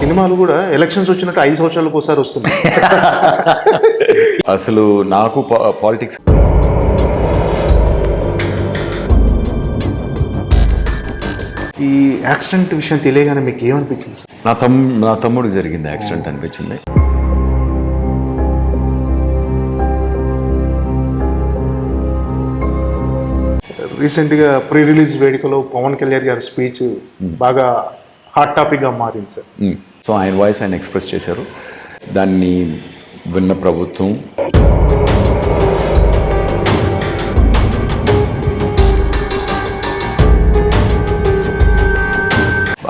సినిమాలు కూడా ఎలక్షన్స్ వచ్చినట్టు 5 సంవత్సరాలకు ఒకసారి వస్తున్నాయి. అసలు నాకు పాలిటిక్స్ ఈ యాక్సిడెంట్ విషయం తెలియగానే మీకు ఏమనిపించింది సార్? నా తమ్ముడికి జరిగింది యాక్సిడెంట్ అనిపించింది. రీసెంట్గా ప్రీ రిలీజ్ వేడుకలో పవన్ కళ్యాణ్ గారి స్పీచ్ బాగా హాట్ టాపిక్గా మారింది సార్. సో ఆయన వాయిస్ ఆయన ఎక్స్ప్రెస్ చేశారు. దాన్ని విన్న ప్రభుత్వం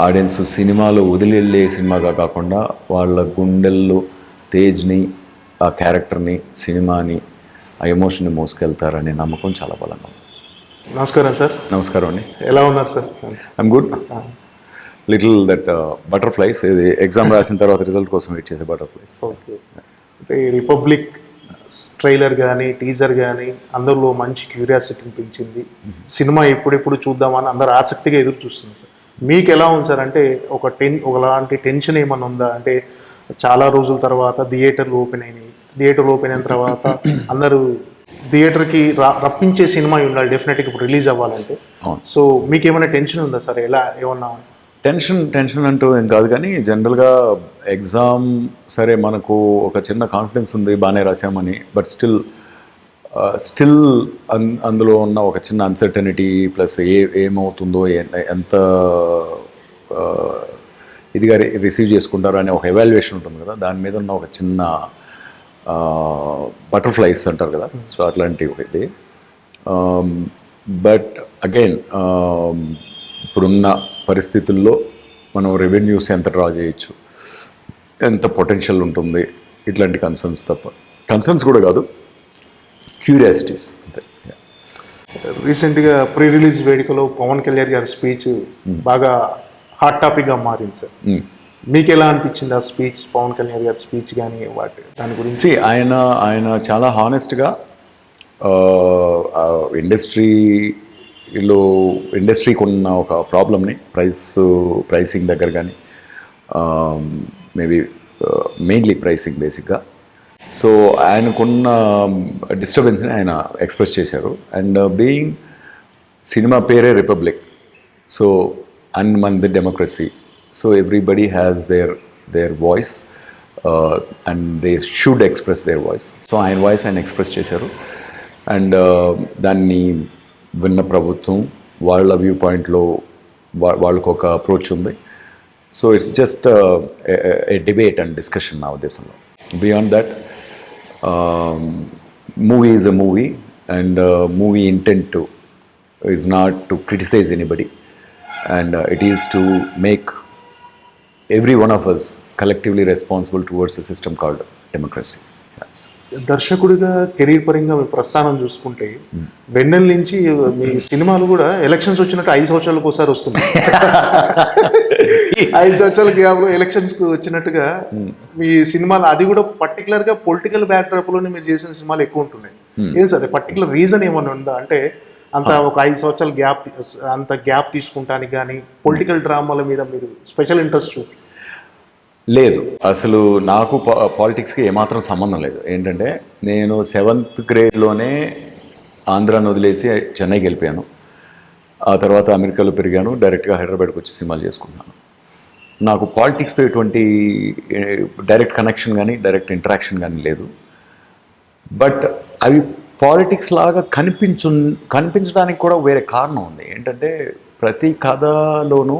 ఆడియన్స్ సినిమాలో వదిలిళ్ళే సినిమాగా కాకుండా వాళ్ళ గుండెల్లో తేజ్ని, ఆ క్యారెక్టర్ని, సినిమాని, ఆ ఎమోషన్ని మోసుకెళ్తారనే నమ్మకం చాలా బలంగా ఉంది. నమస్కారం సార్. నమస్కారం అండి. ఎలా ఉన్నారు sir? I'm good. Little that butterflies, ఇది ఎగ్జామ్ రాసిన తర్వాత రిజల్ట్ కోసం వెయిట్ చేసే బటర్ఫ్లైస్. ఓకే. అంటే రిపబ్లిక్ ట్రైలర్ కానీ టీజర్ కానీ అందరిలో మంచి క్యూరియాసిటీని పెంచింది. సినిమా ఎప్పుడెప్పుడు చూద్దామని అందరు ఆసక్తిగా ఎదురు చూస్తున్నారు సార్. మీకు ఎలా ఉంది సార్? అంటే ఒకలాంటి టెన్షన్ ఏమన్నా ఉందా? అంటే చాలా రోజుల తర్వాత థియేటర్లు ఓపెన్ అయిన తర్వాత అందరూ థియేటర్కి రప్పించే సినిమా ఉండాలి డెఫినెట్గా ఇప్పుడు రిలీజ్ అవ్వాలంటే. సో మీకు ఏమైనా టెన్షన్ ఉందా సార్? ఏమన్నా టెన్షన్ అంటూ ఏం కాదు, కానీ జనరల్గా ఎగ్జామ్ సరే మనకు ఒక చిన్న కాన్ఫిడెన్స్ ఉంది బాగానే రాసామని, బట్ స్టిల్ అందులో ఉన్న ఒక చిన్న అన్సర్టనిటీ ప్లస్ ఏమవుతుందో, ఎంత ఇదిగా రిసీవ్ చేసుకుంటారో అనే ఒక ఎవాల్యుయేషన్ ఉంటుంది కదా, దాని మీద ఉన్న ఒక చిన్న బటర్ఫ్లైస్ అంటారు కదా, సో అట్లాంటివి ఇది. బట్ అగైన్ ఇప్పుడున్న పరిస్థితుల్లో మనం రెవెన్యూస్ ఎంత డ్రా చేయొచ్చు, ఎంత పొటెన్షియల్ ఉంటుంది, ఇట్లాంటి కన్సర్న్స్ కూడా కాదు, క్యూరియాసిటీస్ అంతే. రీసెంట్గా ప్రీ రిలీజ్ వేడుకలో పవన్ కళ్యాణ్ గారి స్పీచ్ బాగా హాట్ టాపిక్గా మారింది సార్. మీకు ఎలా అనిపించింది ఆ స్పీచ్, పవన్ కళ్యాణ్ గారి స్పీచ్ కానీ దాని గురించి? ఆయన చాలా హానెస్ట్గా ఇండస్ట్రీకి ఉన్న ఒక ప్రాబ్లమ్ని, ప్రైసింగ్ దగ్గర కానీ, మేబీ మెయిన్లీ ప్రైసింగ్ బేసిక్గా, సో ఆయనకున్న డిస్టర్బెన్స్ని ఆయన ఎక్స్ప్రెస్ చేశారు. అండ్ బీయింగ్ సినిమా పేరే రిపబ్లిక్, సో అండ్ మనది democracy, so everybody has their voice and they should express their voice. So ఆయన వాయిస్ ఆయన ఎక్స్ప్రెస్ చేశారు. అండ్ దాన్ని విన్న ప్రభుత్వం వాళ్ళ వ్యూ పాయింట్లో వాళ్ళకు ఒక అప్రోచ్ ఉంది. So it's just a debate and discussion నా ఉద్దేశంలో. Beyond that, movie is a movie, and movie intent is not to criticize anybody, and it is to make every one of us collectively responsible towards a system called democracy. Yes. దర్శకుడిగా career పరంగా మీ ప్రస్థానం చూసుకుంటే వెన్నెల నుంచి మీ సినిమాలు కూడా elections వచ్చినట్టు 5 సంవత్సరాలకు ఒకసారి వస్తున్నాయి. 5 సంవత్సరాల గ్యాప్లో ఎలక్షన్స్కి వచ్చినట్టుగా మీ సినిమాలు, అది కూడా పర్టికులర్గా పొలిటికల్ బ్యాక్డ్రాప్లోనే మీరు చేసిన సినిమాలు ఎక్కువ ఉంటున్నాయి. ఏం సార్ పర్టికులర్ రీజన్ ఏమైనా ఉందా? అంటే అంత ఒక 5 సంవత్సరాల గ్యాప్ తీసుకుంటానికి కానీ పొలిటికల్ డ్రామాల మీద మీరు స్పెషల్ ఇంట్రెస్ట్ లేదు. అసలు నాకు పాలిటిక్స్కి ఏమాత్రం సంబంధం లేదు. ఏంటంటే నేను 7th గ్రేడ్లోనే ఆంధ్రాను వదిలేసి చెన్నైకి వెళ్ళిపోయాను. ఆ తర్వాత అమెరికాలో పెరిగాను, డైరెక్ట్గా హైదరాబాద్కి వచ్చి సినిమాలు చేసుకుంటున్నాను. నాకు పాలిటిక్స్తో ఎటువంటి డైరెక్ట్ కనెక్షన్ కానీ డైరెక్ట్ ఇంటరాక్షన్ కానీ లేదు. బట్ అవి పాలిటిక్స్ లాగా కనిపించడానికి కూడా వేరే కారణం ఉంది. ఏంటంటే ప్రతి కథలోనూ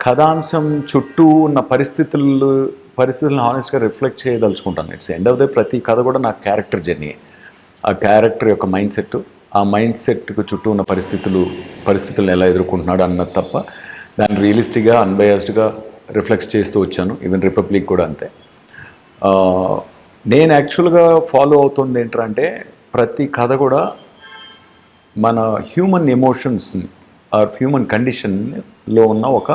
కథాంశం చుట్టూ ఉన్న పరిస్థితులను హానెస్ట్గా రిఫ్లెక్ట్ చేయదలుచుకుంటాను. ఇట్స్ ఎండ్ ఆఫ్ ద ప్రతి కథ కూడా నా క్యారెక్టర్ జర్నీ, ఆ క్యారెక్టర్ యొక్క మైండ్ సెట్, ఆ మైండ్ సెట్కు చుట్టూ ఉన్న పరిస్థితులను ఎలా ఎదుర్కొంటున్నాడు అన్నది తప్ప దాన్ని రియలిస్టిక్గా అన్బయాస్డ్గా రిఫ్లెక్ట్ చేస్తూ వచ్చాను. ఈవెన్ రిపబ్లిక్ కూడా అంతే. నేను యాక్చువల్గా ఫాలో అవుతుంది ఏంటంటే ప్రతి కథ కూడా మన హ్యూమన్ ఎమోషన్స్ని ఆర్ హ్యూమన్ కండిషన్లో ఉన్న ఒక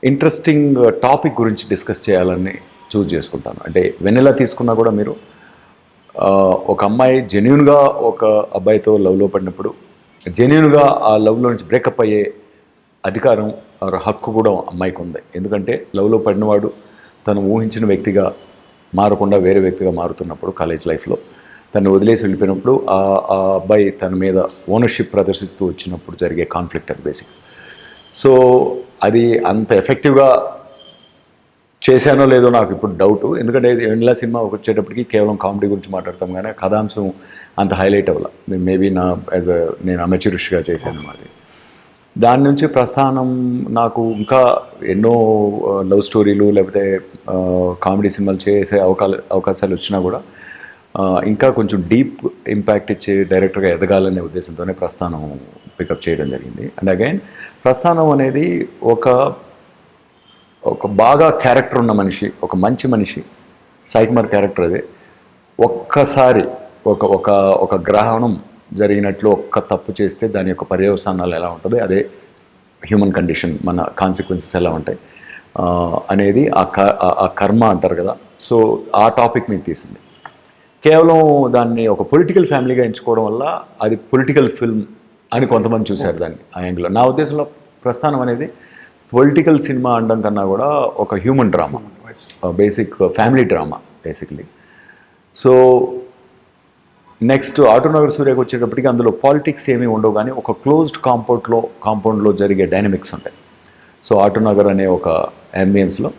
ఇంట్రెస్టింగ్ టాపిక్ గురించి డిస్కస్ చేయాలని చూస్ చేసుకుంటాను. అంటే వెన్నెలా తీసుకున్నా కూడా మీరు ఒక అమ్మాయి జెన్యూన్గా ఒక అబ్బాయితో లవ్లో పడినప్పుడు జెన్యూన్గా ఆ లవ్లో నుంచి బ్రేకప్ అయ్యే అధికారం హక్కు కూడా అమ్మాయికి ఉంది. ఎందుకంటే లవ్లో పడినవాడు తను ఊహించిన వ్యక్తిగా మారకుండా వేరే వ్యక్తిగా మారుతున్నప్పుడు కాలేజ్ లైఫ్లో తను వదిలేసి వెళ్ళిపోయినప్పుడు ఆ అబ్బాయి తన మీద ఓనర్షిప్ ప్రదర్శిస్తూ వచ్చినప్పుడు జరిగే కాన్ఫ్లిక్ట్ అది బేసిక్. సో అది అంత ఎఫెక్టివ్గా చేశానో లేదో నాకు ఇప్పుడు డౌట్. ఎందుకంటే వెన్నెల సినిమా వచ్చేటప్పటికి కేవలం కామెడీ గురించి మాట్లాడతాం కానీ కథాంశం అంత హైలైట్ అవ్వాలి. మేబీ నేను అమెచ్యూరిష్గా చేశాను అది. దాని నుంచి ప్రస్థానం నాకు ఇంకా ఎన్నో లవ్ స్టోరీలు లేకపోతే కామెడీ సినిమాలు చేసే అవకాశాలు వచ్చినా కూడా ఇంకా కొంచెం డీప్ ఇంపాక్ట్ ఇచ్చే డైరెక్టర్గా ఎదగాలనే ఉద్దేశంతోనే ప్రస్థానం పికప్ చేయడం జరిగింది. అండ్ అగైన్ ప్రస్థానం అనేది ఒక బాగా క్యారెక్టర్ ఉన్న మనిషి, ఒక మంచి మనిషి, సాయి కుమార్ క్యారెక్టర్ అదే. ఒక్కసారి ఒక గ్రహణం జరిగినట్లు ఒక్క తప్పు చేస్తే దాని యొక్క పర్యవసానాలు ఎలా ఉంటుంది, అదే హ్యూమన్ కండిషన్, మన కాన్సిక్వెన్సెస్ ఎలా ఉంటాయి అనేది ఆ కర్మ అంటారు కదా. సో ఆ టాపిక్ మీద తీసింది. కేవలం దాన్ని ఒక పొలిటికల్ ఫ్యామిలీగా ఎంచుకోవడం వల్ల అది పొలిటికల్ ఫిల్మ్ అని కొంతమంది చూశారు దాన్ని ఆ యాంగిల్లో. నా ఉద్దేశంలో ప్రస్థానం అనేది పొలిటికల్ సినిమా అనడం కన్నా కూడా ఒక human drama, basic family drama basically. So next ఆటోనగర్ సూర్యకి వచ్చేటప్పటికి అందులో పాలిటిక్స్ ఏమీ ఉండవు కానీ ఒక క్లోజ్డ్ కాంపౌండ్లో జరిగే డైనమిక్స్ ఉంటాయి. సో ఆటోనగర్ అనే ఒక అంబియన్స్లో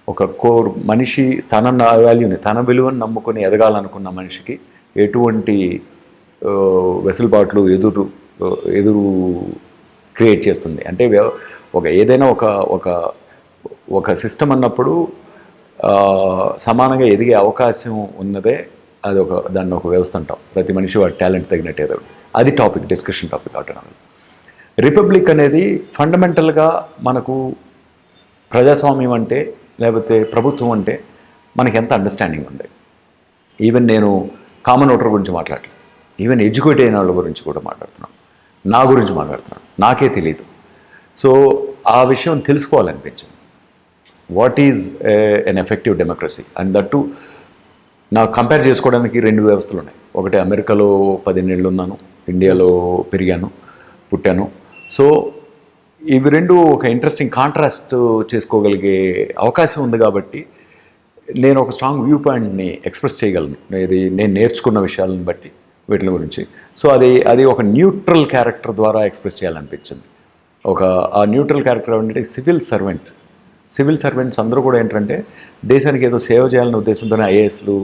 ఒక కోర్ మనిషి తన వాల్యూని, తన విలువను నమ్ముకొని ఎదగాలనుకున్న మనిషికి ఎటువంటి వెసులుబాట్లు ఎదురు క్రియేట్ చేస్తుంది. అంటే ఏదైనా ఒక సిస్టమ్ అన్నప్పుడు సమానంగా ఎదిగే అవకాశం ఉన్నదే దాన్ని ఒక వ్యవస్థ అంటాం. ప్రతి మనిషి వాడి టాలెంట్ తగినట్టు ఎదగడం, అది డిస్కషన్ టాపిక్ ఆటోనమీ. రిపబ్లిక్ అనేది ఫండమెంటల్గా మనకు ప్రజాస్వామ్యం అంటే లేకపోతే ప్రభుత్వం అంటే మనకి ఎంత అండర్స్టాండింగ్ ఉంది. ఈవెన్ నేను కామన్ ఓటర్ గురించి మాట్లాడలేదు, ఈవెన్ ఎడ్యుకేట్ అయిన వాళ్ళ గురించి కూడా మాట్లాడుతున్నాను, నా గురించి మాట్లాడుతున్నాను, నాకే తెలియదు. సో ఆ విషయం తెలుసుకోవాలనిపించింది. What is an effective democracy and that to నాకు కంపేర్ చేసుకోవడానికి 2 వ్యవస్థలు ఉన్నాయి. ఒకటి అమెరికాలో 10 ఏళ్ళు ఉన్నాను, ఇండియాలో పెరిగాను, పుట్టాను. సో ఇవి రెండు ఒక ఇంట్రెస్టింగ్ కాంట్రాస్ట్ చేసుకోగలిగే అవకాశం ఉంది కాబట్టి నేను ఒక స్ట్రాంగ్ వ్యూ పాయింట్ని ఎక్స్ప్రెస్ చేయగలను నేను నేర్చుకున్న విషయాలను బట్టి వీటి గురించి. సో అది ఒక న్యూట్రల్ క్యారెక్టర్ ద్వారా ఎక్స్ప్రెస్ చేయాలనిపించింది. ఆ న్యూట్రల్ క్యారెక్టర్ అంటే సివిల్ సర్వెంట్స్ అందరూ కూడా ఏంటంటే దేశానికి ఏదో సేవ చేయాలనే ఉద్దేశంతోనే ఐఏఎస్లు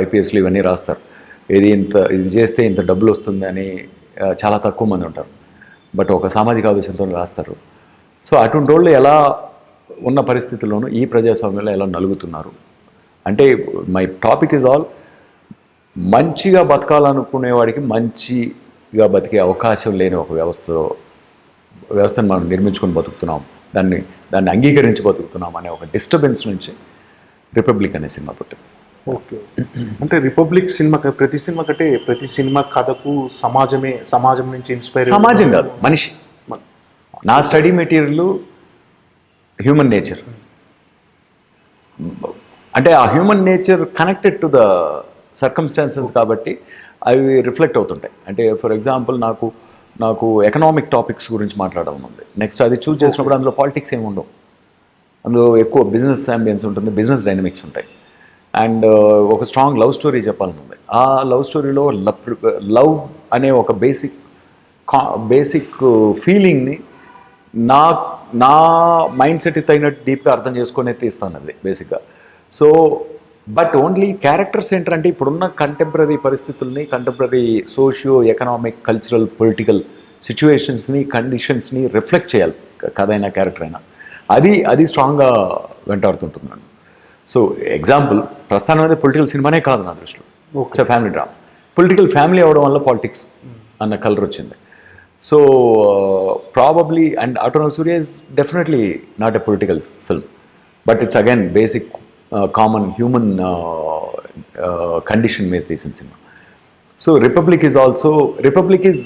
ఐపీఎస్లు ఇవన్నీ రాస్తారు. ఇది చేస్తే ఇంత డబ్బులు వస్తుందని చాలా తక్కువ మంది ఉంటారు, బట్ ఒక సామాజిక ఆవేశంతో రాస్తారు. సో అటువంటి వాళ్ళు ఎలా ఉన్న పరిస్థితుల్లోనూ ఈ ప్రజాస్వామ్యంలో ఎలా నలుగుతున్నారు అంటే మై టాపిక్ ఈజ్ ఆల్ మంచిగా బతకాలనుకునేవాడికి మంచిగా బతికే అవకాశం లేని ఒక వ్యవస్థను మనం నిర్మించుకొని బతుకుతున్నాం, దాన్ని అంగీకరించి బతుకుతున్నాం అనే ఒక డిస్టర్బెన్స్ నుంచి రిపబ్లిక్ అనే సినిమా పుట్టింది. ఓకే, అంటే రిపబ్లిక్ సినిమా ప్రతి సినిమా కంటే ప్రతి సినిమా కథకు సమాజం నుంచి ఇన్స్పైర్, సమాజం కాదు మనిషి. నా స్టడీ మెటీరియల్ హ్యూమన్ నేచర్, అంటే ఆ human nature connected to the circumstances కాబట్టి అవి రిఫ్లెక్ట్ అవుతుంటాయి. అంటే ఫర్ ఎగ్జాంపుల్ నాకు ఎకనామిక్ టాపిక్స్ గురించి మాట్లాడడం ఉంది. నెక్స్ట్ అది చూస్ చేసినప్పుడు అందులో పాలిటిక్స్ ఏమి ఉండవు, అందులో ఎక్కువ బిజినెస్ అంబియన్స్ ఉంటుంది, బిజినెస్ డైనమిక్స్ ఉంటాయి. అండ్ ఒక స్ట్రాంగ్ లవ్ స్టోరీ చెప్పాలని ఉంది. ఆ లవ్ స్టోరీలో లవ్ అనే ఒక బేసిక్ ఫీలింగ్ని నా మైండ్ సెట్కి తగినట్టు డీప్గా అర్థం చేసుకునే తీస్తాను అది బేసిక్గా. సో బట్ ఓన్లీ క్యారెక్టర్స్ ఏంటంటే ఇప్పుడున్న కంటెంపరీ పరిస్థితుల్ని, contemporary socio economic cultural political సిచ్యువేషన్స్ని కండిషన్స్ని రిఫ్లెక్ట్ చేయాలి కథ అయినా క్యారెక్టర్ అయినా. అది స్ట్రాంగ్గా వెంటాడుతుంటున్నాను. సో ఎగ్జాంపుల్ ప్రస్థానం అనేది పొలిటికల్ సినిమానే కాదు నా దృష్టిలో, it's a family drama. Political family అవడం వల్ల పాలిటిక్స్ అన్న కలర్ వచ్చింది. So probably and Autonagar Surya is definitely not a political film, but it's again basic common human condition మీద తీసిన cinema. So republic is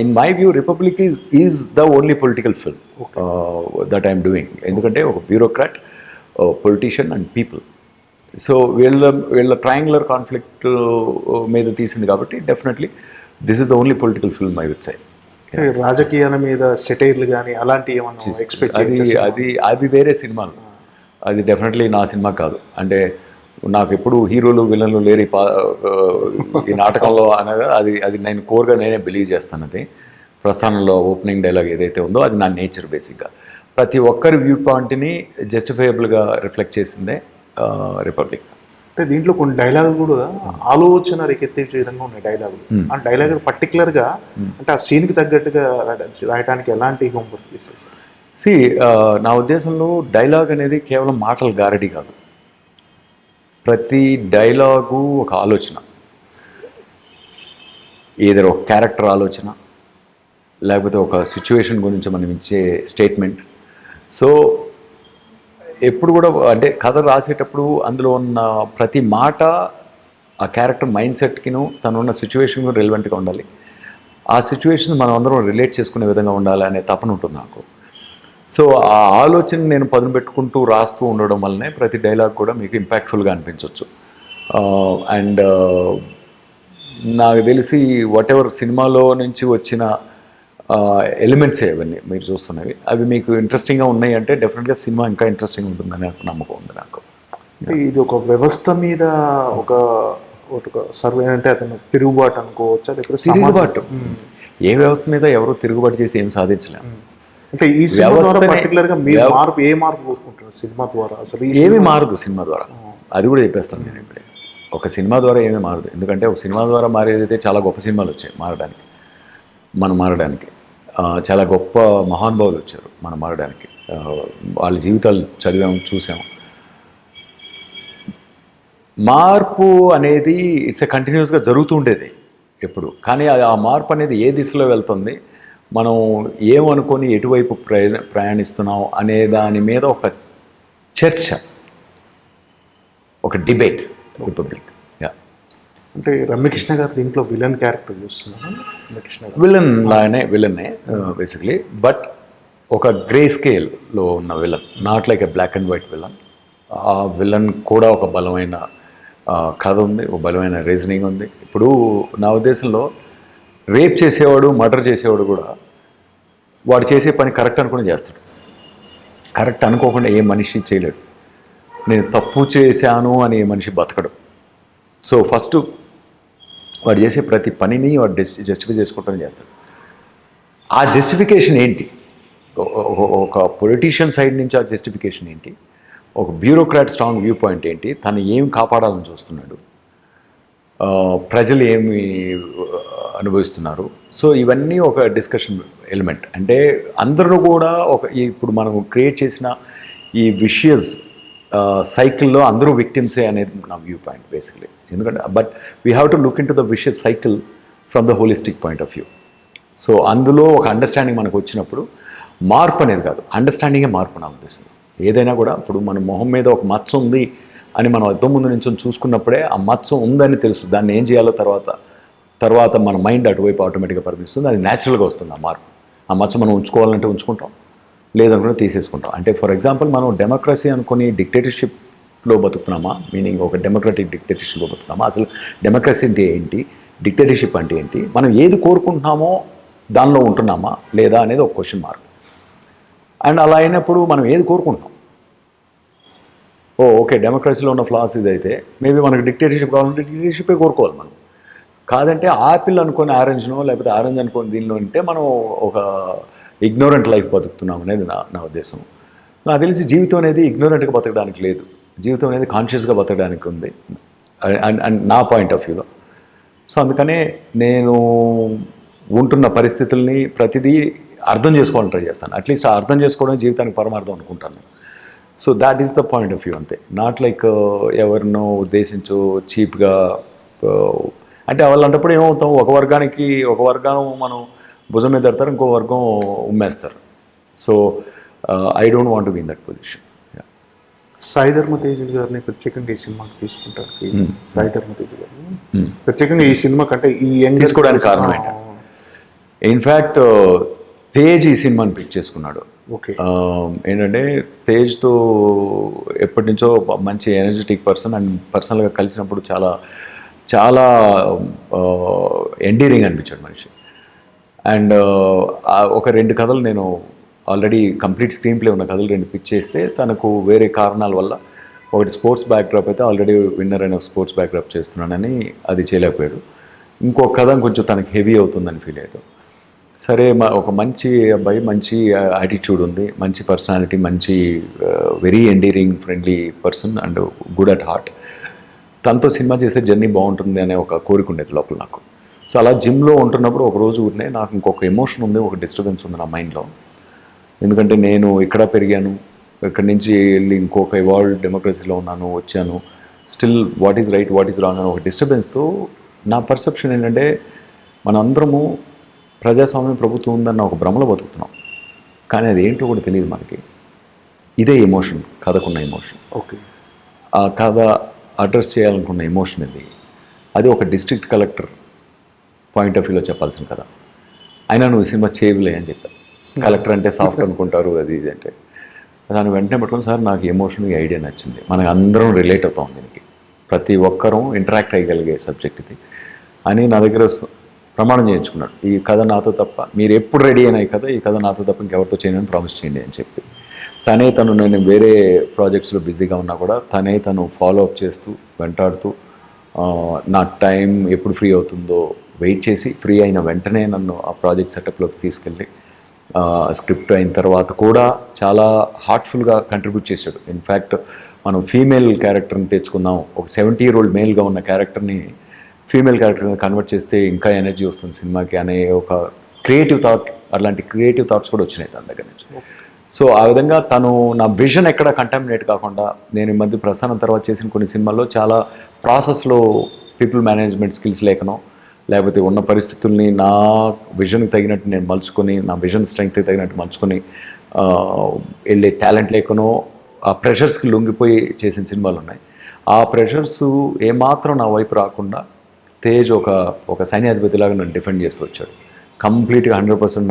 in my view republic is the only political film that I'm doing. ఎందుకంటే ఒక bureaucrat, politician and people, so వీళ్ళ triangular conflict మీద తీసింది కాబట్టి definitely this is the only political film I would say రాజకీయాల మీద సెటైర్లు కానీ అలాంటి ఏమన్నా ఎక్స్పెక్ట్ అది వేరే సినిమాలు. అది డెఫినెట్లీ నా సినిమా కాదు. అంటే నాకు ఎప్పుడు హీరోలు విలన్లు లేరు ఈ నాటకంలో అనేది అది నేను కోర్గా నేనే బిలీవ్ చేస్తాను. అది ప్రస్థానంలో ఓపెనింగ్ డైలాగ్ ఏదైతే ఉందో అది నా నేచర్. బేసిక్గా ప్రతి ఒక్కరి వ్యూ పాయింట్ని జస్టిఫైయబుల్గా రిఫ్లెక్ట్ చేసిందే రిపబ్లిక్. అంటే దీంట్లో కొన్ని డైలాగులు కూడా ఆలోచన రేకెత్తించే విధంగా ఉన్నాయి డైలాగులు. ఆ డైలాగ్ పర్టికులర్గా అంటే ఆ సీన్కి తగ్గట్టుగా రాయడానికి ఎలాంటి హోంవర్క్ చేసేసారు? నా ఉద్దేశంలో డైలాగ్ అనేది కేవలం మాటల గారడి కాదు. ప్రతి డైలాగు ఒక ఆలోచన, ఏదో ఒక క్యారెక్టర్ ఆలోచన, లేకపోతే ఒక సిచ్యువేషన్ గురించి మనం ఇచ్చే స్టేట్మెంట్. సో ఎప్పుడు కూడా అంటే కథ రాసేటప్పుడు అందులో ఉన్న ప్రతి మాట ఆ క్యారెక్టర్ మైండ్ సెట్కిను తనున్న సిచ్యువేషన్కు రెలవెంట్గా ఉండాలి. ఆ సిచ్యువేషన్ మనం అందరం రిలేట్ చేసుకునే విధంగా ఉండాలి అనే తపన ఉంటుంది నాకు. సో ఆ ఆలోచన నేను పదును పెట్టుకుంటూ రాస్తూ ఉండడం వల్లనే ప్రతి డైలాగ్ కూడా మీకు ఇంపాక్ట్ఫుల్గా అనిపించవచ్చు. అండ్ నాకు తెలిసి వాట్ ఎవర్ సినిమాలో నుంచి వచ్చిన ఎలిమెంట్స్ ఇవన్నీ మీరు చూస్తున్నవి అవి మీకు ఇంట్రెస్టింగ్గా ఉన్నాయి అంటే డెఫినెట్గా సినిమా ఇంకా ఇంట్రెస్టింగ్ ఉంటుందని నమ్మకం ఉంది నాకు. అంటే ఇది ఒక వ్యవస్థ మీద ఒక సర్వే అంటే అతను తిరుగుబాటు అనుకోవచ్చా, లేకపోతే తిరుగుబాటు? ఏ వ్యవస్థ మీద ఎవరు తిరుగుబాటు చేసి ఏం సాధించలేము. అంటే ఈ సినిమా ద్వారా పర్టికులర్గా మీరు మార్పు కోరుకుంటున్నారు సినిమా ద్వారా? అసలు ఏమీ మారదు సినిమా ద్వారా, అది కూడా చెప్పేస్తాను నేను ఇప్పుడే. ఒక సినిమా ద్వారా ఏమీ మారదు. ఎందుకంటే ఒక సినిమా ద్వారా మారేదైతే చాలా గొప్ప సినిమాలు వచ్చాయి మనం మారడానికి. చాలా గొప్ప మహానుభావులు వచ్చారు మనం మారడానికి. వాళ్ళ జీవితాలు చదివాము, చూసాము. మార్పు అనేది ఇట్స్ కంటిన్యూస్గా జరుగుతూ ఉండేది ఎప్పుడు. కానీ ఆ మార్పు అనేది ఏ దిశలో వెళ్తుంది, మనం ఏమనుకొని ఎటువైపు ప్రయాణిస్తున్నాం అనే దాని మీద ఒక చర్చ, ఒక డిబేట్ రిపబ్లిక్. అంటే రమ్యకృష్ణ గారు దీంట్లో విలన్ క్యారెక్టర్ చూస్తున్నాను. విలన్నే బేసిక్లీ, బట్ ఒక గ్రే స్కేల్లో ఉన్న villain, not like a black and white villain. ఆ విలన్ కూడా ఒక బలమైన కథ ఉంది, ఒక బలమైన రీజనింగ్ ఉంది. ఇప్పుడు నా ఉద్దేశంలో రేప్ చేసేవాడు, మర్డర్ చేసేవాడు కూడా వాడు చేసే పని కరెక్ట్ అనుకుని చేస్తాడు. కరెక్ట్ అనుకోకుండా ఏ మనిషి చేయలేడు. నేను తప్పు చేశాను అని ఏ మనిషి బతకడు. సో ఫస్ట్ వాడు చేసే ప్రతి పనిని వాడు జస్టిఫై చేసుకోవటం చేస్తాడు. ఆ జస్టిఫికేషన్ ఏంటి? ఒక పొలిటీషియన్ సైడ్ నుంచి ఆ జస్టిఫికేషన్ ఏంటి? ఒక బ్యూరోక్రాట్ స్ట్రాంగ్ వ్యూ పాయింట్ ఏంటి? తను ఏం కాపాడాలని చూస్తున్నాడు? ప్రజలు ఏమి అనుభవిస్తున్నారు? సో ఇవన్నీ ఒక డిస్కషన్ ఎలిమెంట్. అంటే అందరూ కూడా ఇప్పుడు మనం క్రియేట్ చేసిన ఈ విషియస్ సైకిల్లో అందరూ విక్టిమ్సే అనేది నా వ్యూ పాయింట్ బేసిక్లీ. ఎందుకంటే but we have to look in to the vicious cycle from the holistic point of view. So అందులో ఒక అండర్స్టాండింగ్ మనకు వచ్చినప్పుడు మార్పు అనేది కాదు, అండర్స్టాండింగే మార్పు నా ఉద్దేశం. ఏదైనా కూడా ఇప్పుడు మన మొహం మీద ఒక మచ్చ ఉంది అని మనం అద్దం ముందు నుంచి చూసుకున్నప్పుడే ఆ మచ్చ ఉందని తెలుసు. దాన్ని ఏం చేయాలో తర్వాత మన మైండ్ అటువైపు ఆటోమేటిక్గా పరిమిస్తుంది. అది న్యాచురల్గా వస్తుంది ఆ మార్పు. ఆ మచ్చ మనం ఉంచుకోవాలంటే ఉంచుకుంటాం, లేదనుకుంటే తీసేసుకుంటాం. అంటే ఫర్ ఎగ్జాంపుల్ మనం డెమోక్రసీ అనుకుని డిక్టేటర్షిప్లో బతుకుతున్నామా, మీనింగ్ ఒక డెమోక్రటిక్ డిక్టేటర్షిప్లో బతుకుతున్నామా? అసలు డెమోక్రసీ అంటే ఏంటి, డిక్టేటర్షిప్ అంటే ఏంటి, మనం ఏది కోరుకుంటున్నామో దానిలో ఉంటున్నామా లేదా అనేది ఒక క్వశ్చన్ మార్క్. అండ్ అలా అయినప్పుడు మనం ఏది కోరుకుంటున్నాం? ఓకే డెమోక్రసీలో ఉన్న ఫ్లాస్ ఇదైతే మేబీ మనకు డిక్టేటర్షిప్ కావాలంటే డిక్టేటర్షిప్పే కోరుకోవాలి మనం. కాదంటే ఆపిల్ అనుకొని ఆరెంజ్నో, లేకపోతే ఆరెంజ్ అనుకొని దీనిలో ఉంటే మనం ఒక ఇగ్నోరెంట్ లైఫ్ బతుకుతున్నాం అనేది నా ఉద్దేశం. నాకు తెలిసి జీవితం అనేది ఇగ్నోరెంట్గా బతకడానికి లేదు, జీవితం అనేది కాన్షియస్గా బతకడానికి ఉంది అండ్ నా పాయింట్ ఆఫ్ వ్యూలో. సో అందుకనే నేను ఉంటున్న పరిస్థితుల్ని ప్రతిదీ అర్థం చేసుకోవాలని ట్రై చేస్తాను. అట్లీస్ట్ అర్థం చేసుకోవడం జీవితానికి పరమార్థం అనుకుంటాను. So that is the point of view అంతే. నాట్ లైక్ ఎవరినో ఉద్దేశించో చీప్గా. అంటే వాళ్ళంటప్పుడు ఏమవుతాం, ఒక వర్గం మనం భుజం మీద పెడతారు, ఇంకో వర్గం ఉమ్మేస్తారు. So I don't want be in that position. Sai Dharam Tej గారిని ప్రత్యేకంగా ఈ సినిమాకి తీసుకుంటారు. సాయి ధర్మ తేజ్ గారిని ప్రత్యేకంగా ఈ సినిమా కంటే ఈ తీసుకోవడానికి కారణం ఏంటంటే ఇన్ఫ్యాక్ట్ తేజ్ ఈ సినిమాని పిక్ చేసుకున్నాడు. ఓకే, ఏంటంటే తేజ్తో ఎప్పటి నుంచో మంచి ఎనర్జెటిక్ పర్సన్ అండ్ పర్సనల్గా కలిసినప్పుడు చాలా చాలా ఎండీరింగ్ అనిపించాడు మనిషి. అండ్ ఒక 2 కథలు నేను ఆల్రెడీ కంప్లీట్ స్క్రీన్ ప్లే ఉన్న కథలు 2 పిచ్ చేస్తే తనకు వేరే కారణాల వల్ల ఒకటి స్పోర్ట్స్ బ్యాక్డ్రాప్ అయితే ఆల్రెడీ విన్నర్ అయిన స్పోర్ట్స్ బ్యాక్డ్రాప్ చేస్తున్నానని అది చేయలేకపోయాడు. ఇంకో కథ కొంచెం తనకి హెవీ అవుతుందని ఫీల్ అయ్యాడు. సరే ఒక మంచి అబ్బాయి, మంచి యాటిట్యూడ్ ఉంది, మంచి పర్సనాలిటీ, మంచి very endearing friendly person and good at heart, తనతో సినిమా చేసే జర్నీ బాగుంటుంది అనే ఒక కోరిక ఉండేది లోపల నాకు. సో అలా జిమ్లో ఉంటున్నప్పుడు ఒక రోజు ఊరినే నాకు ఇంకొక ఎమోషన్ ఉంది, ఒక డిస్టర్బెన్స్ ఉంది నా మైండ్లో. ఎందుకంటే నేను ఇక్కడ పెరిగాను, ఇక్కడి నుంచి వెళ్ళి ఇంకొక ఎవాల్వ్డ్ డెమోక్రసీలో ఉన్నాను, వచ్చాను, still what is right what is wrong అని ఒక డిస్టర్బెన్స్తో నా పర్సెప్షన్ ఏంటంటే మనందరము ప్రజాస్వామ్యం ప్రభుత్వం ఉందన్న ఒక భ్రమలో బతుకుతున్నాం, కానీ అది ఏంటో కూడా తెలియదు మనకి. ఇదే ఎమోషన్, కథకున్న ఎమోషన్. ఓకే, ఆ కథ అడ్రస్ చేయాలనుకున్న ఎమోషన్ ఇది. అది ఒక డిస్ట్రిక్ట్ కలెక్టర్ పాయింట్ ఆఫ్ వ్యూలో చెప్పాల్సిన కదా. అయినా నువ్వు సినిమా చేయలే అని చెప్పాను. కలెక్టర్ అంటే సాఫ్ట్ అనుకుంటారు, అది ఇది అంటే. దాన్ని వెంటనే పట్టుకుని, సార్ నాకు ఎమోషన్, ఈ ఐడియా నచ్చింది, మనకు అందరం రిలేట్ అవుతాం దీనికి, ప్రతి ఒక్కరూ ఇంటరాక్ట్ అయ్యగలిగే సబ్జెక్ట్ ఇది అని నా దగ్గర ప్రమాణం చేయించుకున్నాడు. ఈ కథ నాతో తప్ప, మీరు ఎప్పుడు రెడీ అయినా ఈ కథ నాతో తప్ప ఇంకెవరితో చేయని ప్రామిస్ చేయండి అని చెప్పి, నేను వేరే ప్రాజెక్ట్స్లో బిజీగా ఉన్నా కూడా తను ఫాలో అప్ చేస్తూ వెంటాడుతూ నా టైం ఎప్పుడు ఫ్రీ అవుతుందో వెయిట్ చేసి, ఫ్రీ అయిన వెంటనే నన్ను ఆ ప్రాజెక్ట్ సెటప్లోకి తీసుకెళ్ళి స్క్రిప్ట్ అయిన తర్వాత కూడా చాలా హార్ట్ఫుల్గా కంట్రిబ్యూట్ చేశాడు. ఇన్ఫ్యాక్ట్ మనం ఫీమేల్ క్యారెక్టర్ని తెచ్చుకుందాం, ఒక 70-year-old మేల్గా ఉన్న క్యారెక్టర్ని ఫీమేల్ క్యారెక్టర్ని కన్వర్ట్ చేస్తే ఇంకా ఎనర్జీ వస్తుంది సినిమాకి అనే ఒక క్రియేటివ్ థాట్, అలాంటి క్రియేటివ్ థాట్స్ కూడా వచ్చినాయి తన దగ్గర నుంచి. సో ఆ విధంగా తను నా విజన్ ఎక్కడ కంటామినేట్ కాకుండా, నేను ఈ మధ్య ప్రస్థానం తర్వాత చేసిన కొన్ని సినిమాల్లో చాలా ప్రాసెస్లో పీపుల్ మేనేజ్మెంట్ స్కిల్స్ లేకనో, లేకపోతే ఉన్న పరిస్థితుల్ని నా విజన్కి తగినట్టు నేను మలుచుకొని, నా విజన్ స్ట్రెంగ్త్కి తగినట్టు మలుచుకొని వెళ్ళే టాలెంట్ లేకనో ఆ ప్రెషర్స్కి లొంగిపోయి చేసిన సినిమాలు ఉన్నాయి. ఆ ప్రెషర్స్ ఏమాత్రం నా వైపు రాకుండా తేజ్ ఒక సైన్యాధిపతిలాగా నన్ను డిఫెండ్ చేస్తూ వచ్చాడు. కంప్లీట్గా 100%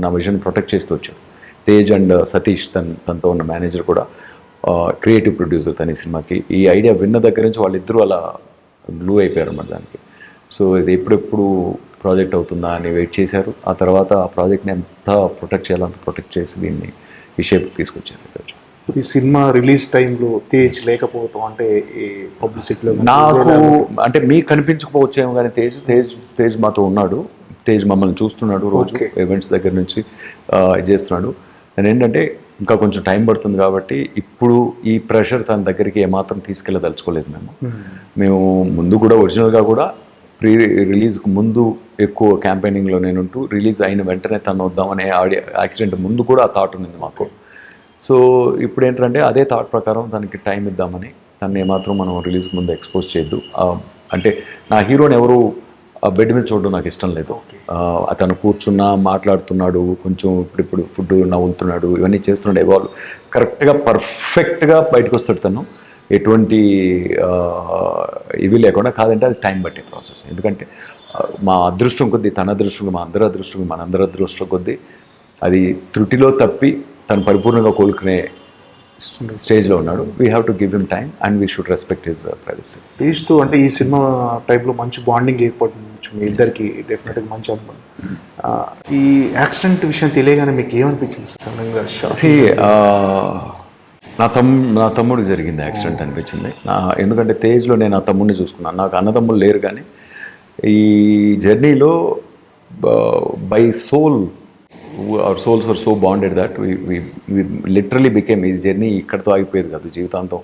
నా విజన్ ప్రొటెక్ట్ చేస్తూ వచ్చాడు. తేజ్ అండ్ సతీష్ తనతో ఉన్న మేనేజర్ కూడా క్రియేటివ్ ప్రొడ్యూసర్ తన సినిమాకి. ఈ ఐడియా విన్న దగ్గర నుంచి వాళ్ళిద్దరూ అలా గ్లూ అయిపోయారు అన్నమాట దానికి. సో ఇది ఎప్పుడెప్పుడు ప్రాజెక్ట్ అవుతుందా అని వెయిట్ చేశారు. ఆ తర్వాత ఆ ప్రాజెక్ట్ని ఎంత ప్రొటెక్ట్ చేయాలో అంత ప్రొటెక్ట్ చేసి దీన్ని ఈ షేప్కి తీసుకొచ్చారు. ఈ సినిమా రిలీజ్ టైంలో తేజ్ లేకపోవటం అంటే ఈ పబ్లిసిటీలో నాకు అంటే మీకు కనిపించకపోవచ్చేమో, కానీ తేజ్ మాతో ఉన్నాడు. తేజ్ మమ్మల్ని చూస్తున్నాడు రోజు, ఈవెంట్స్ దగ్గర నుంచి చేస్తున్నాడు. నేను ఏంటంటే ఇంకా కొంచెం టైం పడుతుంది కాబట్టి ఇప్పుడు ఈ ప్రెషర్ తన దగ్గరికి ఏమాత్రం తీసుకెళ్ళదలుచుకోలేదు. మేము ముందు కూడా ఒరిజినల్గా కూడా ప్రీ రిలీజ్కి ముందు ఎక్కువ క్యాంపెయినింగ్లో నేనుంటూ, రిలీజ్ అయిన వెంటనే తను వద్దామనే యాక్సిడెంట్ ముందు కూడా ఆ థాట్ ఉంది మాకు. సో ఇప్పుడు ఏంటంటే అదే థాట్ ప్రకారం తనకి టైం ఇద్దామని, తను ఏమాత్రం మనం రిలీజ్ ముందు ఎక్స్పోజ్ చేయొద్దు. అంటే నా హీరోని ఎవరు బెడ్ మీద చూడడం నాకు ఇష్టం లేదు. అతను కూర్చున్నా మాట్లాడుతున్నాడు, కొంచెం ఇప్పుడు ఫుడ్ నవ్వుతున్నాడు, ఇవన్నీ చేస్తున్నాడు, ఎవాల్వ్ కరెక్ట్గా పర్ఫెక్ట్గా బయటకు వస్తాడు తను, ఎటువంటి ఇవి లేకుండా. కాదంటే అది టైం బట్టే ప్రాసెస్. ఎందుకంటే మా అదృష్టం కొద్దీ, తన అదృష్టం, మా అందరి అదృష్టం, మనందరి అదృష్టం కొద్దీ అది త్రుటిలో తప్పి తను పరిపూర్ణంగా కోలుకునే స్టేజ్లో ఉన్నాడు. We have to give him time and we should respect his privacy. తేజ్తో అంటే ఈ సినిమా టైంలో మంచి బాండింగ్ ఏర్పడవచ్చు మీ ఇద్దరికి, డెఫినెట్గా మంచి అనుభవం. ఈ యాక్సిడెంట్ విషయం తెలియగానే మీకు ఏమనిపించింది సడన్గా? నా తమ్ముడికి జరిగింది యాక్సిడెంట్ అనిపించింది. ఎందుకంటే తేజ్లో నేను ఆ తమ్ముడిని చూసుకున్నాను. నాకు అన్నదమ్ములు లేరు, కానీ ఈ జర్నీలో by soul our souls were so bonded that we literally became, ఈ జర్నీ ఇక్కడితో ఆగిపోయేది కాదు, జీవితాంతం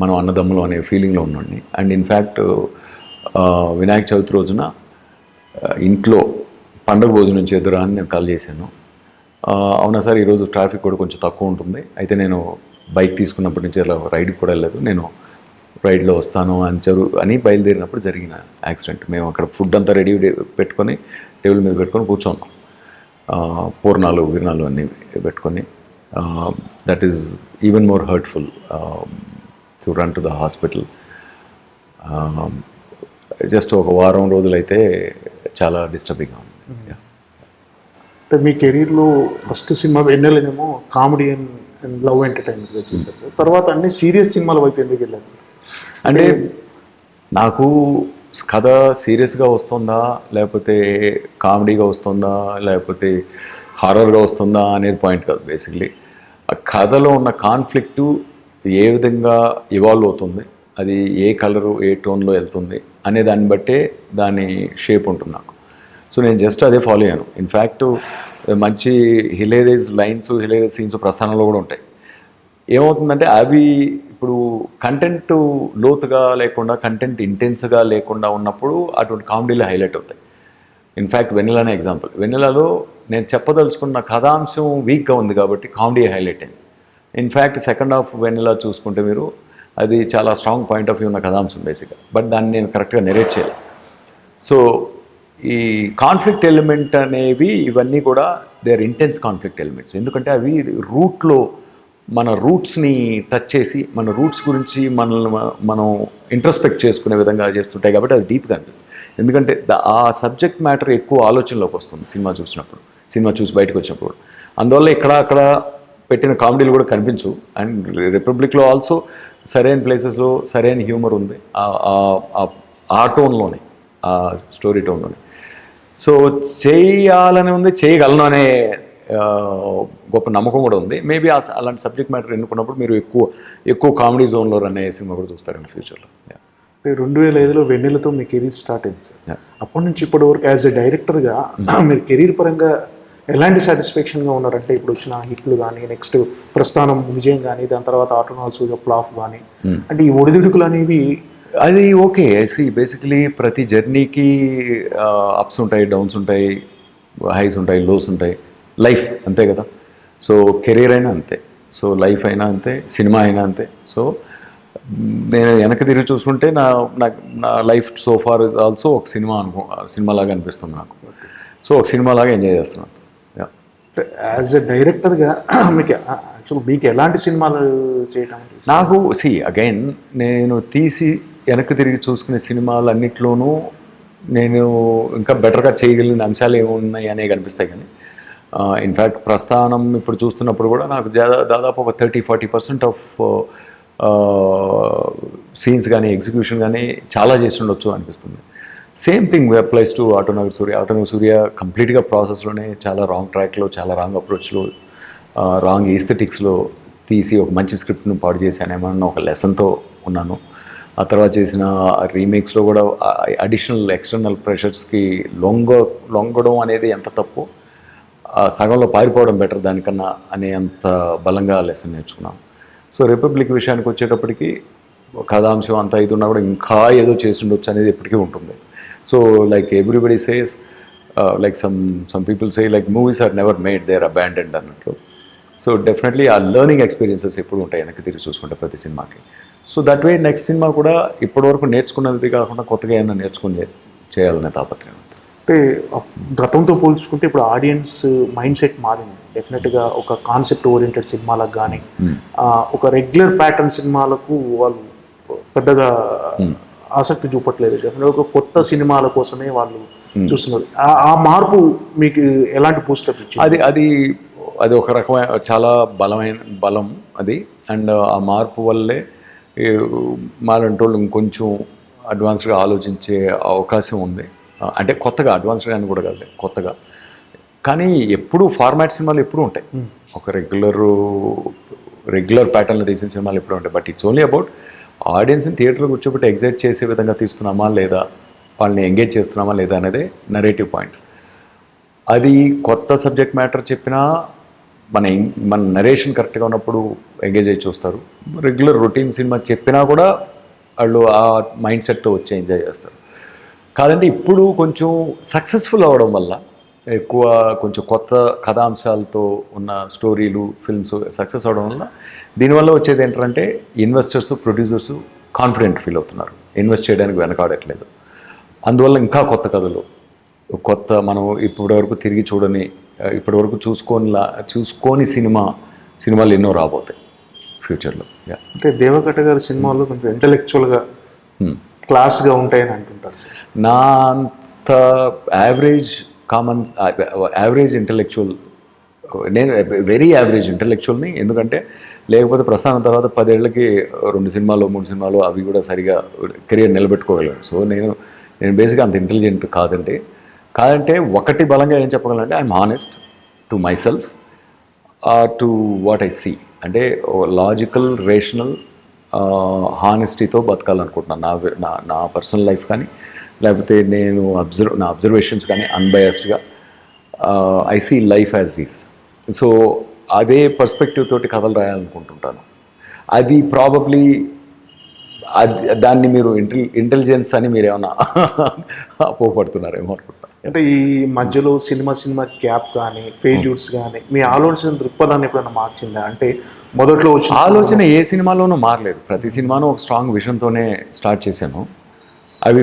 మనం అన్నదమ్ములు అనే ఫీలింగ్లో ఉండండి. అండ్ ఇన్ఫ్యాక్ట్ వినాయక చవితి రోజున ఇంట్లో పండుగ భోజనం చేద్దురా అని నేను కాల్ చేశాను. అవునా సార్, ఈరోజు ట్రాఫిక్ కూడా కొంచెం తక్కువ ఉంటుంది, అయితే నేను బైక్ తీసుకున్నప్పటి నుంచి అలా రైడ్కి కూడా వెళ్ళలేదు, నేను రైడ్లో వస్తాను అని బయలుదేరినప్పుడు జరిగిన యాక్సిడెంట్. మేము అక్కడ ఫుడ్ అంతా రెడీ పెట్టుకొని టేబుల్ మీద పెట్టుకొని కూర్చున్నాం, పూర్ణాలు విర్ణాలు అన్నీ పెట్టుకొని. That is even more hurtful to run to the hospital. Just ఒక వారం రోజులైతే చాలా డిస్టర్బింగ్గా ఉంది. అంటే మీ కెరీర్లో ఫస్ట్ సినిమా ఎన్నెలేమో కామెడీ అండ్ లవ్ ఎంటర్టైన్మెంట్గా చేశారు సార్, తర్వాత అన్ని సీరియస్ సినిమాల వైపు ఎందుకు వెళ్ళారు సార్? అంటే నాకు కథ సీరియస్గా వస్తుందా, లేకపోతే కామెడీగా వస్తుందా, లేకపోతే హారర్గా వస్తుందా అనేది పాయింట్ కాదు. బేసిక్లీ ఆ కథలో ఉన్న కాన్ఫ్లిక్టు ఏ విధంగా ఇవాల్వ్ అవుతుంది, అది ఏ కలరు ఏ టోన్లో వెళ్తుంది అనే దాన్ని బట్టే దాని షేప్ ఉంటుంది నాకు. సో నేను జస్ట్ అదే ఫాలో అయ్యాను. ఇన్ఫ్యాక్ట్ మంచి హిలేరియస్ లైన్స్, హిలేరియస్ సీన్స్ ప్రస్థానంలో కూడా ఉంటాయి. ఏమవుతుందంటే అవి ఇప్పుడు కంటెంట్ లోతుగా లేకుండా, కంటెంట్ ఇంటెన్స్గా లేకుండా ఉన్నప్పుడు అటువంటి కామెడీలు హైలైట్ అవుతాయి. ఇన్ఫ్యాక్ట్ వెన్నెలానే ఎగ్జాంపుల్. వెన్నెలాలో నేను చెప్పదలుచుకున్న కథాంశం వీక్గా ఉంది కాబట్టి కామెడీ హైలైట్ అయింది. ఇన్ఫ్యాక్ట్ సెకండ్ హాఫ్ వెన్నెలా చూసుకుంటే మీరు, అది చాలా స్ట్రాంగ్ పాయింట్ ఆఫ్ వ్యూ ఉన్న కథాంశం బేసిక్గా, బట్ దాన్ని నేను కరెక్ట్గా నెరేట్ చేయాలి. సో ఈ కాన్ఫ్లిక్ట్ ఎలిమెంట్ అనేవి ఇవన్నీ కూడా they are intense conflict elements. ఎందుకంటే అవి రూట్లో మన రూట్స్ని టచ్ చేసి, మన రూట్స్ గురించి మనల్ని మనం ఇంట్రస్పెక్ట్ చేసుకునే విధంగా చేస్తుంటాయి కాబట్టి అది డీప్గా అనిపిస్తుంది. ఎందుకంటే ఆ సబ్జెక్ట్ మ్యాటర్ ఎక్కువ ఆలోచనలోకి వస్తుంది సినిమా చూసినప్పుడు, సినిమా చూసి బయటకు వచ్చినప్పుడు. అందువల్ల అక్కడ పెట్టిన కామెడీలు కూడా కనిపించు. అండ్ రిపబ్లిక్లో ఆల్సో సరైన ప్లేసెస్లో సరైన హ్యూమర్ ఉంది ఆ టోన్లోనే, ఆ స్టోరీ టోన్లోనే. సో చేయాలని ఉంది, చేయగలను అనే గొప్ప నమ్మకం కూడా ఉంది. మేబీ అలాంటి సబ్జెక్ట్ మ్యాటర్ ఎన్నుకున్నప్పుడు మీరు ఎక్కువ కామెడీ జోన్లో రన్ అయ్యే సినిమా కూడా చూస్తారండి ఫ్యూచర్లో. 2005లో వెన్నెలతో మీ కెరీర్ స్టార్ట్ అయింది సార్. అప్పటి నుంచి ఇప్పటి వరకు యాజ్ ఎ డైరెక్టర్గా మీరు కెరీర్ పరంగా ఎలాంటి సాటిస్ఫాక్షన్గా ఉన్నారంటే, ఇప్పుడు వచ్చిన హిట్లు కానీ, నెక్స్ట్ ప్రస్థానం విజయం కానీ, దాని తర్వాత ఆటోనాల్స్ ఫ్లాప్ కానీ, అంటే ఈ ఒడిదుడుకులు అనేవి అది ఓకే. బేసికలీ ప్రతి జర్నీకి అప్స్ ఉంటాయి, డౌన్స్ ఉంటాయి, హైస్ ఉంటాయి, లోస్ ఉంటాయి. లైఫ్ అంతే కదా. సో కెరీర్ అయినా అంతే, సో లైఫ్ అయినా అంతే, సినిమా అయినా అంతే. సో నేను వెనక్కి తిరిగి చూసుకుంటే నా life so far is also ఒక సినిమాలాగా అనిపిస్తుంది నాకు. సో ఒక సినిమాలాగా ఎంజాయ్ చేస్తున్నాను. యాజ్ ఎ డైరెక్టర్గా మీకు ఎలాంటి సినిమాలు చేయటం? నాకు అగైన్ నేను తీసి వెనక్కి తిరిగి చూసుకునే సినిమాలన్నిట్లోనూ నేను ఇంకా బెటర్గా చేయగలిగిన అంశాలు ఏమున్నాయి అనేవి కనిపిస్తాయి. కానీ ఇన్ఫ్యాక్ట్ ప్రస్థానం ఇప్పుడు చూస్తున్నప్పుడు కూడా నాకు దాదాపు ఒక 30-40% ఆఫ్ సీన్స్ కానీ, ఎగ్జిక్యూషన్ కానీ చాలా చేసి ఉండొచ్చు అనిపిస్తుంది. Same thing applies to Autonagar Surya కంప్లీట్గా ప్రాసెస్లోనే చాలా రాంగ్ ట్రాక్లో, చాలా రాంగ్ అప్రోచ్లో, రాంగ్ ఈస్థెటిక్స్లో తీసి ఒక మంచి స్క్రిప్ట్ను పాడు చేశానేమన్న ఒక లెసన్తో ఉన్నాను. ఆ తర్వాత చేసిన రీమేక్స్లో కూడా అడిషనల్ ఎక్స్టర్నల్ ప్రెషర్స్కి లొంగడం అనేది ఎంత తప్పు, సగంలో పారిపోవడం బెటర్ దానికన్నా అనే అంత బలంగా లెసన్ నేర్చుకున్నాను. సో రిపబ్లిక్ విషయానికి వచ్చేటప్పటికి కథాంశం అంతా ఇది ఉన్నా కూడా ఇంకా ఏదో చేసి ఉండొచ్చు అనేది ఎప్పటికీ ఉంటుంది. So like everybody says, like some people say like movies are never made, they are abandoned అన్నట్లు. సో డెఫినెట్లీ ఆ లెర్నింగ్ ఎక్స్పీరియన్సెస్ ఎప్పుడు ఉంటాయి వెనక్కి తిరిగి చూసుకుంటే ప్రతి సినిమాకి. So that way next cinema కూడా ఇప్పటివరకు నేర్చుకున్నది కాకుండా కొత్తగా ఏమైనా నేర్చుకుని చేయాలనే తాపత్రయం. అంటే గతంతో పోల్చుకుంటే ఇప్పుడు ఆడియన్స్ మైండ్ సెట్ మారింది. డెఫినెట్గా ఒక కాన్సెప్ట్ ఓరియంటెడ్ సినిమాలకు కానీ, ఒక రెగ్యులర్ ప్యాటర్న్ సినిమాలకు వాళ్ళు పెద్దగా ఆసక్తి చూపట్లేదు. డెఫినెట్గా ఒక కొత్త సినిమాల కోసమే వాళ్ళు చూస్తున్నారు. ఆ మార్పు మీకు ఎలాంటి బూస్టప్ ఇచ్చింది? అది ఒక రకమైన చాలా బలం అది. అండ్ ఆ మార్పు వల్లే మాలాంటి వాళ్ళు ఇంకొంచెం అడ్వాన్స్డ్గా ఆలోచించే అవకాశం ఉంది. అంటే కొత్తగా, అడ్వాన్స్డ్గా అని కూడా కాదు, కొత్తగా. కానీ ఎప్పుడు ఫార్మాట్ సినిమాలు ఎప్పుడూ ఉంటాయి, ఒక రెగ్యులర్ ప్యాటర్న్లో తీసిన సినిమాలు ఎప్పుడూ ఉంటాయి. బట్ ఇట్స్ ఓన్లీ అబౌట్ ఆడియన్స్ని థియేటర్లో కూర్చోబెట్టి ఎగ్జైట్ చేసే విధంగా తీస్తున్నామా లేదా, వాళ్ళని ఎంగేజ్ చేస్తున్నామా లేదా అనేదే నరేటివ్ పాయింట్. అది కొత్త సబ్జెక్ట్ మ్యాటర్ చెప్పినా మన నరేషన్ కరెక్ట్గా ఉన్నప్పుడు ఎంగేజ్ అయ్యి చూస్తారు. రెగ్యులర్ రొటీన్ సినిమా చెప్పినా కూడా వాళ్ళు ఆ మైండ్ సెట్తో వచ్చి ఎంజాయ్ చేస్తారు. కాదంటే ఇప్పుడు కొంచెం సక్సెస్ఫుల్ అవ్వడం వల్ల, ఎక్కువ కొంచెం కొత్త కథాంశాలతో ఉన్న స్టోరీలు, ఫిల్మ్స్ సక్సెస్ అవ్వడం వల్ల దీనివల్ల వచ్చేది ఏంటంటే ఇన్వెస్టర్స్, ప్రొడ్యూసర్స్ కాన్ఫిడెంట్ ఫీల్ అవుతున్నారు, ఇన్వెస్ట్ చేయడానికి వెనకాడట్లేదు. అందువల్ల ఇంకా కొత్త కథలు, కొత్త మనం ఇప్పటివరకు తిరిగి చూడని, ఇప్పటివరకు చూసుకోని సినిమాలు ఎన్నో రాబోతాయి ఫ్యూచర్లో. అంటే దేవకట్ట గారి సినిమాల్లో కొంచెం ఇంటలెక్చువల్గా క్లాస్గా ఉంటాయని అంటుంటారు సార్. నా అంత యావరేజ్ ఇంటలెక్చువల్, నేను వెరీ యావరేజ్ ఇంటలెక్చువల్ని. ఎందుకంటే లేకపోతే ప్రస్థానం తర్వాత 10 ఏళ్ళకి 2 సినిమాలు 3 సినిమాలు అవి కూడా సరిగా కెరియర్ నిలబెట్టుకోగలను. సో నేను నేను బేసిక్గా అంత ఇంటెలిజెంట్ కాదంటే ఒకటి బలంగా ఏం చెప్పగలంటే I'm honest to myself to what I see. అంటే లాజికల్ రేషనల్ హానెస్టీతో బతకాలనుకుంటున్నాను నా పర్సనల్ లైఫ్ కానీ, లేకపోతే నేను నా అబ్జర్వేషన్స్ కానీ అన్బయాస్డ్గా I see life as is. So అదే పర్స్పెక్టివ్ తోటి కథలు రాయాలనుకుంటుంటాను. అది ప్రాబబ్లీ దాన్ని మీరు ఇంటెలిజెన్స్ అని మీరు ఏమన్నా అపోహపడుతున్నారేమో అనుకుంటున్నాను. అంటే ఈ మధ్యలో సినిమా గ్యాప్ కానీ ఫెయిల్యూర్స్ కానీ మీ ఆలోచన దృక్పథాన్ని ఎప్పుడైనా మార్చిందా? అంటే మొదట్లో వచ్చిన ఆలోచన ఏ సినిమాలోనూ మారలేదు. ప్రతి సినిమాను ఒక స్ట్రాంగ్ విజన్తోనే స్టార్ట్ చేశాను. అవి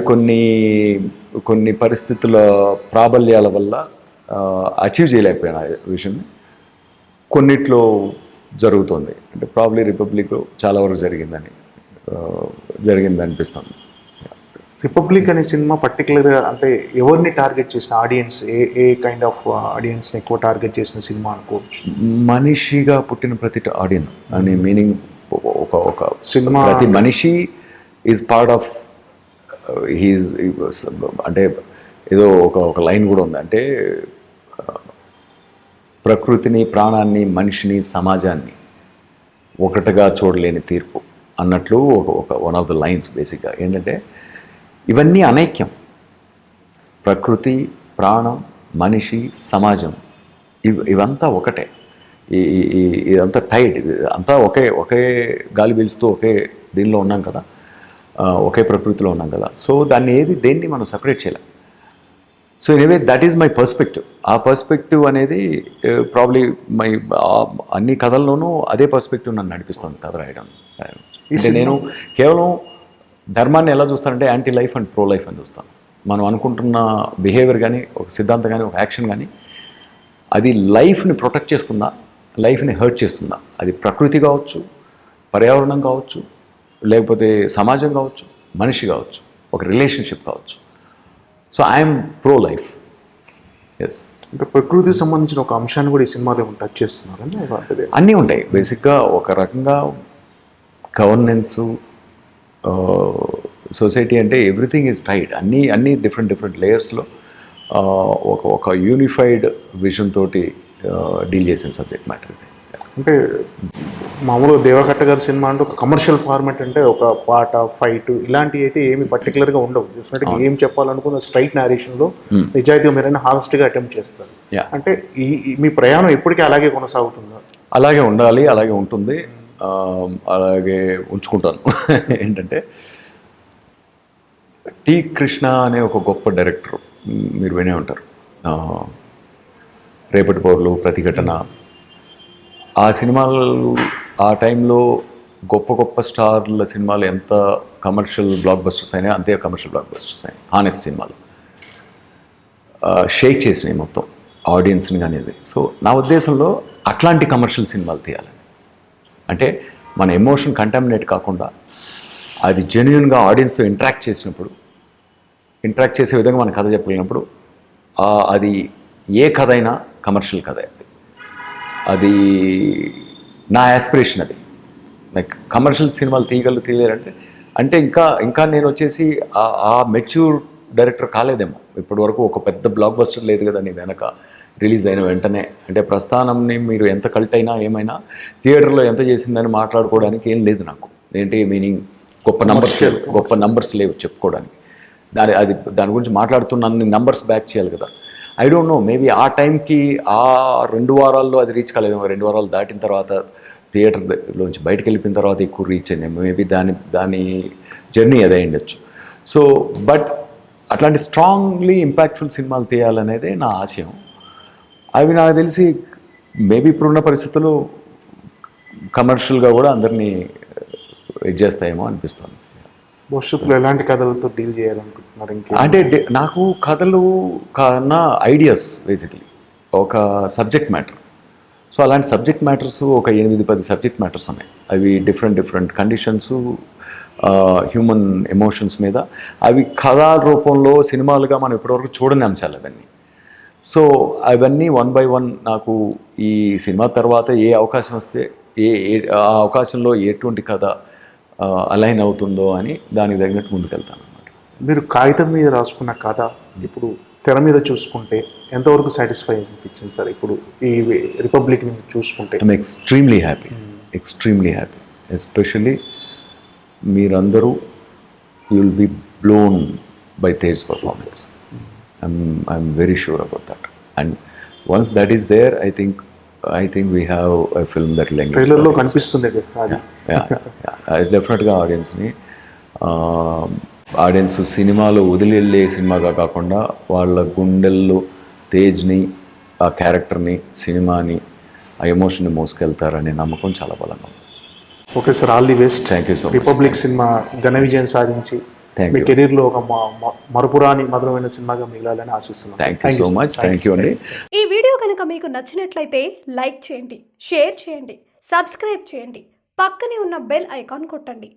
కొన్ని పరిస్థితుల ప్రాబల్యాల వల్ల అచీవ్ చేయలేకపోయాను ఆ విజన్ని. కొన్నిట్లో జరుగుతుంది. అంటే ప్రాబ్లీ రిపబ్లిక్ చాలా వరకు జరిగింది అనిపిస్తుంది. రిపబ్లిక్ అనే సినిమా పర్టికులర్గా అంటే ఎవరిని టార్గెట్ చేసిన ఆడియన్స్, ఏ కైండ్ ఆఫ్ ఆడియన్స్ని ఎక్కువ టార్గెట్ చేసిన సినిమా అనుకోవచ్చు? మనిషిగా పుట్టిన ప్రతి ఆడియన్ అనే మీనింగ్. ఒక సినిమా ప్రతి మనిషి ఈజ్ పార్ట్ ఆఫ్ హీజ్. అంటే ఏదో ఒక లైన్ కూడా ఉంది. అంటే ప్రకృతిని, ప్రాణాన్ని, మనిషిని, సమాజాన్ని ఒకటిగా చూడలేని తీర్పు అన్నట్లు వన్ ఆఫ్ ద లైన్స్. బేసిక్గా ఏంటంటే ఇవన్నీ అనైక్యం. ప్రకృతి, ప్రాణం, మనిషి, సమాజం ఇవంతా ఒకటే. ఇదంతా టైడ్, అంతా ఒకే గాలి పీలుస్తూ ఒకే దీనిలో ఉన్నాం కదా, ఒకే ప్రకృతిలో ఉన్నాం కదా. సో దేన్ని మనం సపరేట్ చేయలేం. So anyway that is my perspective. ఆ పర్స్పెక్టివ్ అనేది ప్రాబ్లీ అన్ని కథల్లోనూ అదే పర్స్పెక్టివ్ నన్ను నడిపిస్తుంది కథ రాయడం. నేను కేవలం ధర్మాన్ని ఎలా చూస్తానంటే anti life and pro life అని చూస్తాను. మనం అనుకుంటున్న బిహేవియర్ కానీ, ఒక సిద్ధాంతం కానీ, ఒక యాక్షన్ కానీ అది లైఫ్ని ప్రొటెక్ట్ చేస్తుందా, లైఫ్ని హర్ట్ చేస్తుందా? అది ప్రకృతి కావచ్చు, పర్యావరణం కావచ్చు, లేకపోతే సమాజం కావచ్చు, మనిషి కావచ్చు, ఒక రిలేషన్షిప్ కావచ్చు. So I'm pro life. Yes. అంటే ప్రకృతికి సంబంధించిన ఒక అంశాన్ని కూడా ఈ సినిమాలో టచ్ చేస్తున్నారని అంటే అన్నీ ఉంటాయి. బేసిక్గా ఒక రకంగా గవర్నెన్సు, సొసైటీ అంటే ఎవ్రీథింగ్ ఈజ్ టైడ్. అన్నీ డిఫరెంట్ లేయర్స్లో ఒక యూనిఫైడ్ విజన్ తోటి డీల్ చేసిన సబ్జెక్ట్ మ్యాటర్ ఇది. అంటే మామూలుగా దేవకట్ట గారి సినిమా అంటే ఒక కమర్షియల్ ఫార్మాట్, అంటే ఒక పాట, ఫైట్ ఇలాంటివి అయితే ఏమి పర్టికులర్గా ఉండవు. డెఫినెట్గా ఏం చెప్పాలనుకున్న స్ట్రైట్ నారేషన్లో నిజాయితీగా మీరైనా హానెస్ట్గా అటెంప్ట్ చేస్తారు. అంటే మీ ప్రయాణం ఎప్పటికీ అలాగే కొనసాగుతుందా? అలాగే ఉండాలి, అలాగే ఉంటుంది, అలాగే ఉంచుకుంటాను. ఏంటంటే టి కృష్ణ అనే ఒక గొప్ప డైరెక్టర్, మీరు వినే ఉంటారు. రేపటి పౌరులు, ప్రతిఘటన, ఆ సినిమాలు ఆ టైంలో గొప్ప స్టార్ల సినిమాలు ఎంత కమర్షియల్ బ్లాక్ బస్టర్స్ అయినా అంతే కమర్షియల్ బ్లాక్ బస్టర్స్ అయినాయి. హానెస్ట్ సినిమాలు షేక్ చేసినాయి మొత్తం ఆడియన్స్ని అనేది. సో నా ఉద్దేశంలో అట్లాంటి కమర్షియల్ సినిమాలు తీయాలని, అంటే మన ఎమోషన్ కంటామినేట్ కాకుండా అది జెన్యున్గా ఆడియన్స్తో ఇంటరాక్ట్ చేసే విధంగా మన కథ చెప్పగలిగినప్పుడు అది ఏ కథ అయినా కమర్షియల్ కథ. అది నా యాస్పిరేషన్. అది లైక్ కమర్షియల్ సినిమాలు తీయలేరంటే అంటే ఇంకా నేను వచ్చేసి ఆ మెచ్యూర్ డైరెక్టర్ కాలేదేమో. ఇప్పటి వరకు ఒక పెద్ద బ్లాక్ బస్టర్ లేదు కదా నీ వెనక రిలీజ్ అయిన వెంటనే. అంటే ప్రస్థానంని మీరు ఎంత కల్ట్ అయినా ఏమైనా థియేటర్లో ఎంత చేసిందని మాట్లాడుకోవడానికి ఏం లేదు నాకు. ఏంటి మీనింగ్, గొప్ప నంబర్స్ లేవు చెప్పుకోవడానికి. దాని గురించి మాట్లాడుతున్న అన్ని నంబర్స్ బ్యాక్ చేయాలి కదా. ఐ డోంట్ నో, మేబీ ఆ టైంకి ఆ 2 వారాల్లో అది రీచ్ కాలేదేమో. 2 వారాలు దాటిన తర్వాత థియేటర్లోంచి బయటకు వెళ్ళిపోయిన తర్వాత ఎక్కువ రీచ్ అయిందేమో. మేబీ దాని జర్నీ అదే ఉండొచ్చు. సో బట్ అట్లాంటి స్ట్రాంగ్లీ ఇంపాక్ట్ఫుల్ సినిమాలు తీయాలనేదే నా ఆశయం. అవి నాకు తెలిసి మేబీ ఇప్పుడున్న పరిస్థితుల్లో కమర్షియల్గా కూడా అందరినీ ఇది చేస్తాయేమో అనిపిస్తుంది. భవిష్యత్తులో ఎలాంటి కథలతో డీల్ చేయాలనుకుంటున్నారు? అంటే నాకు కథలు కన్నా ఐడియాస్, బేసిక్లీ ఒక సబ్జెక్ట్ మ్యాటర్. సో అలాంటి సబ్జెక్ట్ మ్యాటర్స్ ఒక 8-10 సబ్జెక్ట్ మ్యాటర్స్ ఉన్నాయి. అవి డిఫరెంట్ కండిషన్స్, హ్యూమన్ ఎమోషన్స్ మీద. అవి కథా రూపంలో సినిమాలుగా మనం ఇప్పటివరకు చూడని అంశాలు అవన్నీ. సో అవన్నీ 1 by 1 నాకు ఈ సినిమా తర్వాత ఏ అవకాశం వస్తే ఆ అవకాశంలో ఎటువంటి కథ అలైన్ అవుతుందో అని దానికి తగినట్టు ముందుకెళ్తాను అన్నమాట. మీరు కాగితం మీద రాసుకున్న కథ ఇప్పుడు తెర మీద చూసుకుంటే ఎంతవరకు సాటిస్ఫై అనిపించింది సార్? ఇప్పుడు ఈ రిపబ్లిక్ని మీరు చూసుకుంటే ఐఎమ్ ఎక్స్ట్రీమ్లీ హ్యాపీ ఎస్పెషలీ మీరందరూ you will be blown by Tej performance. I'm very sure about that. And once that is there I think we have a film that length ట్రైలర్లో కనిపిస్తుంది అది. డెఫినెట్గా ఆడియన్స్ సినిమాలో వదిలి వెళ్ళే సినిమాగా కాకుండా వాళ్ళ గుండెల్లో తేజ్ని, ఆ క్యారెక్టర్ని, సినిమాని, ఆ ఎమోషన్ని మోసుకెళ్తారనే నమ్మకం చాలా బలంగా ఉంది. Okay sir, all the best. Thank you so much. Republic cinema ఘన విజయం సాధించి Thank మీ you. కెరీర్లో ఒక మరపురాని మధురమైన సినిమాగా మిగలాలని ఆశిస్తున్నాను. Thank you so much. Thank you అండి. ఈ వీడియో కనుక మీకు నచ్చినట్లయితే లైక్ చేయండి, షేర్ చేయండి, సబ్స్క్రైబ్ చేయండి, పక్కనే ఉన్న బెల్ ఐకాన్ కొట్టండి.